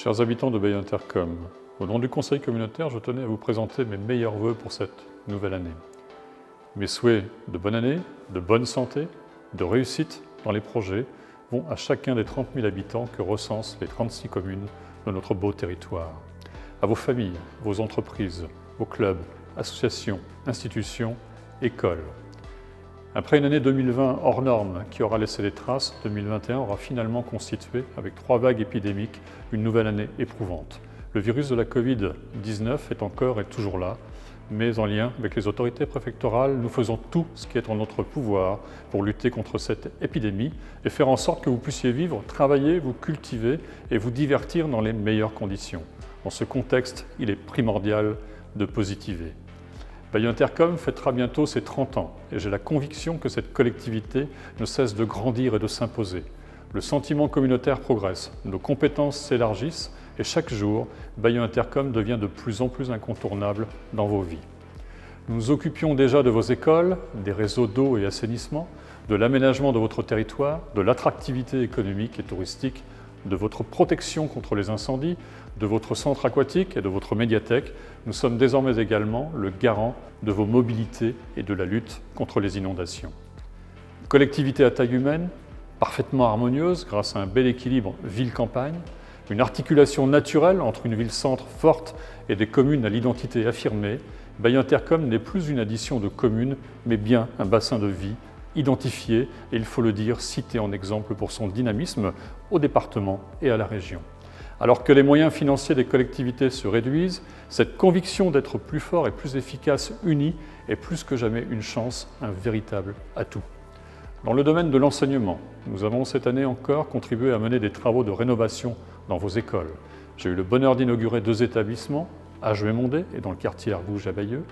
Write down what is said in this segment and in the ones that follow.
Chers habitants de Bayeux Intercom, au nom du Conseil communautaire, je tenais à vous présenter mes meilleurs vœux pour cette nouvelle année. Mes souhaits de bonne année, de bonne santé, de réussite dans les projets vont à chacun des 30 000 habitants que recensent les 36 communes de notre beau territoire. À vos familles, vos entreprises, vos clubs, associations, institutions, écoles. Après une année 2020 hors norme qui aura laissé des traces, 2021 aura finalement constitué, avec 3 vagues épidémiques, une nouvelle année éprouvante. Le virus de la Covid-19 est encore et toujours là, mais en lien avec les autorités préfectorales, nous faisons tout ce qui est en notre pouvoir pour lutter contre cette épidémie et faire en sorte que vous puissiez vivre, travailler, vous cultiver et vous divertir dans les meilleures conditions. Dans ce contexte, il est primordial de positiver. Bayeux Intercom fêtera bientôt ses 30 ans et j'ai la conviction que cette collectivité ne cesse de grandir et de s'imposer. Le sentiment communautaire progresse, nos compétences s'élargissent et chaque jour, Bayeux Intercom devient de plus en plus incontournable dans vos vies. Nous nous occupions déjà de vos écoles, des réseaux d'eau et assainissement, de l'aménagement de votre territoire, de l'attractivité économique et touristique, de votre protection contre les incendies, de votre centre aquatique et de votre médiathèque. Nous sommes désormais également le garant de vos mobilités et de la lutte contre les inondations. Une collectivité à taille humaine, parfaitement harmonieuse grâce à un bel équilibre ville-campagne, une articulation naturelle entre une ville-centre forte et des communes à l'identité affirmée, Bayeux Intercom n'est plus une addition de communes, mais bien un bassin de vie identifié et, il faut le dire, cité en exemple pour son dynamisme au département et à la région. Alors que les moyens financiers des collectivités se réduisent, cette conviction d'être plus fort et plus efficace unis est plus que jamais une chance, un véritable atout. Dans le domaine de l'enseignement, nous avons cette année encore contribué à mener des travaux de rénovation dans vos écoles. J'ai eu le bonheur d'inaugurer 2 établissements, à Joué-Mondé et dans le quartier Argouges à Bayeux.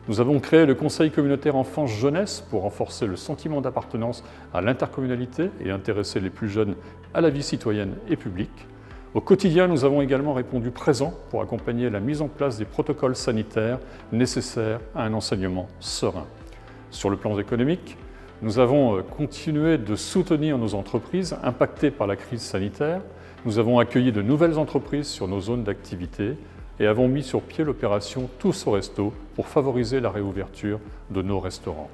Nous avons créé le Conseil communautaire enfance-jeunesse pour renforcer le sentiment d'appartenance à l'intercommunalité et intéresser les plus jeunes à la vie citoyenne et publique. Au quotidien, nous avons également répondu présent pour accompagner la mise en place des protocoles sanitaires nécessaires à un enseignement serein. Sur le plan économique, nous avons continué de soutenir nos entreprises impactées par la crise sanitaire. Nous avons accueilli de nouvelles entreprises sur nos zones d'activité et avons mis sur pied l'opération Tous au Resto pour favoriser la réouverture de nos restaurants.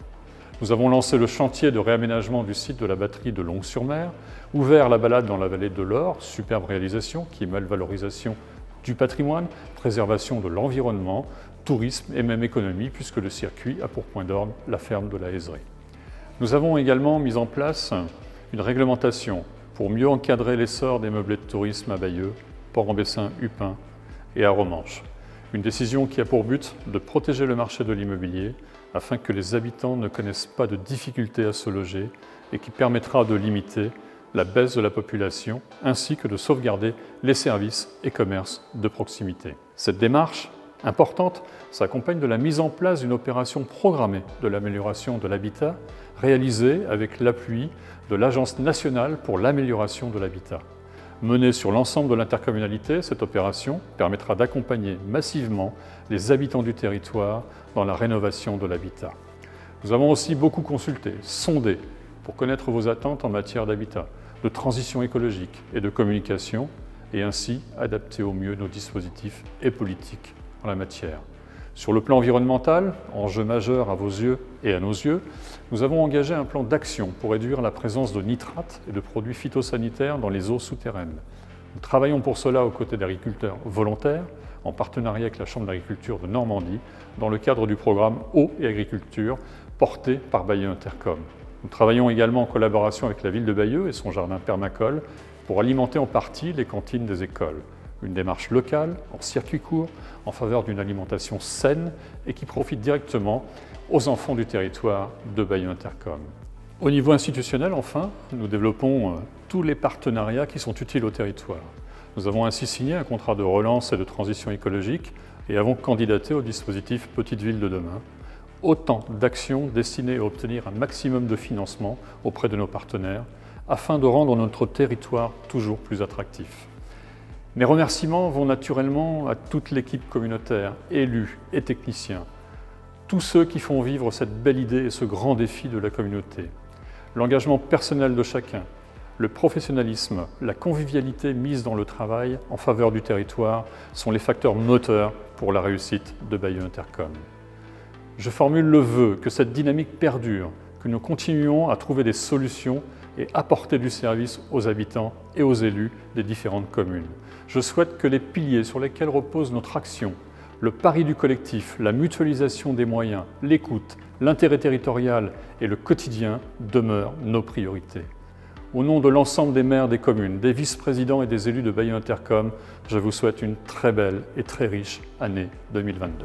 Nous avons lancé le chantier de réaménagement du site de la batterie de Longues-sur-Mer, ouvert la balade dans la vallée de l'Or, superbe réalisation qui mêle valorisation du patrimoine, préservation de l'environnement, tourisme et même économie, puisque le circuit a pour point d'orgue la ferme de la Hézerée. Nous avons également mis en place une réglementation pour mieux encadrer l'essor des meublés de tourisme à Bayeux, Port-en-Bessin, Upin et à Romanche. Une décision qui a pour but de protéger le marché de l'immobilier afin que les habitants ne connaissent pas de difficultés à se loger et qui permettra de limiter la baisse de la population ainsi que de sauvegarder les services et commerces de proximité. Cette démarche importante s'accompagne de la mise en place d'une opération programmée de l'amélioration de l'habitat réalisée avec l'appui de l'Agence nationale pour l'amélioration de l'habitat. Menée sur l'ensemble de l'intercommunalité, cette opération permettra d'accompagner massivement les habitants du territoire dans la rénovation de l'habitat. Nous avons aussi beaucoup consulté, sondé, pour connaître vos attentes en matière d'habitat, de transition écologique et de communication, et ainsi adapter au mieux nos dispositifs et politiques en la matière. Sur le plan environnemental, enjeu majeur à vos yeux et à nos yeux, nous avons engagé un plan d'action pour réduire la présence de nitrates et de produits phytosanitaires dans les eaux souterraines. Nous travaillons pour cela aux côtés d'agriculteurs volontaires, en partenariat avec la Chambre d'agriculture de Normandie, dans le cadre du programme Eau et Agriculture porté par Bayeux Intercom. Nous travaillons également en collaboration avec la ville de Bayeux et son jardin permacole pour alimenter en partie les cantines des écoles. Une démarche locale, en circuit court, en faveur d'une alimentation saine et qui profite directement aux enfants du territoire de Bayeux Intercom. Au niveau institutionnel, enfin, nous développons tous les partenariats qui sont utiles au territoire. Nous avons ainsi signé un contrat de relance et de transition écologique et avons candidaté au dispositif Petite Ville de demain. Autant d'actions destinées à obtenir un maximum de financement auprès de nos partenaires afin de rendre notre territoire toujours plus attractif. Mes remerciements vont naturellement à toute l'équipe communautaire, élus et techniciens, tous ceux qui font vivre cette belle idée et ce grand défi de la communauté. L'engagement personnel de chacun, Le professionnalisme, la convivialité mise dans le travail en faveur du territoire sont les facteurs moteurs pour la réussite de Bayeux Intercom. Je formule le vœu que cette dynamique perdure, que nous continuions à trouver des solutions et apporter du service aux habitants et aux élus des différentes communes. Je souhaite que les piliers sur lesquels repose notre action, le pari du collectif, la mutualisation des moyens, l'écoute, l'intérêt territorial et le quotidien demeurent nos priorités. Au nom de l'ensemble des maires des communes, des vice-présidents et des élus de Bayeux Intercom, je vous souhaite une très belle et très riche année 2022.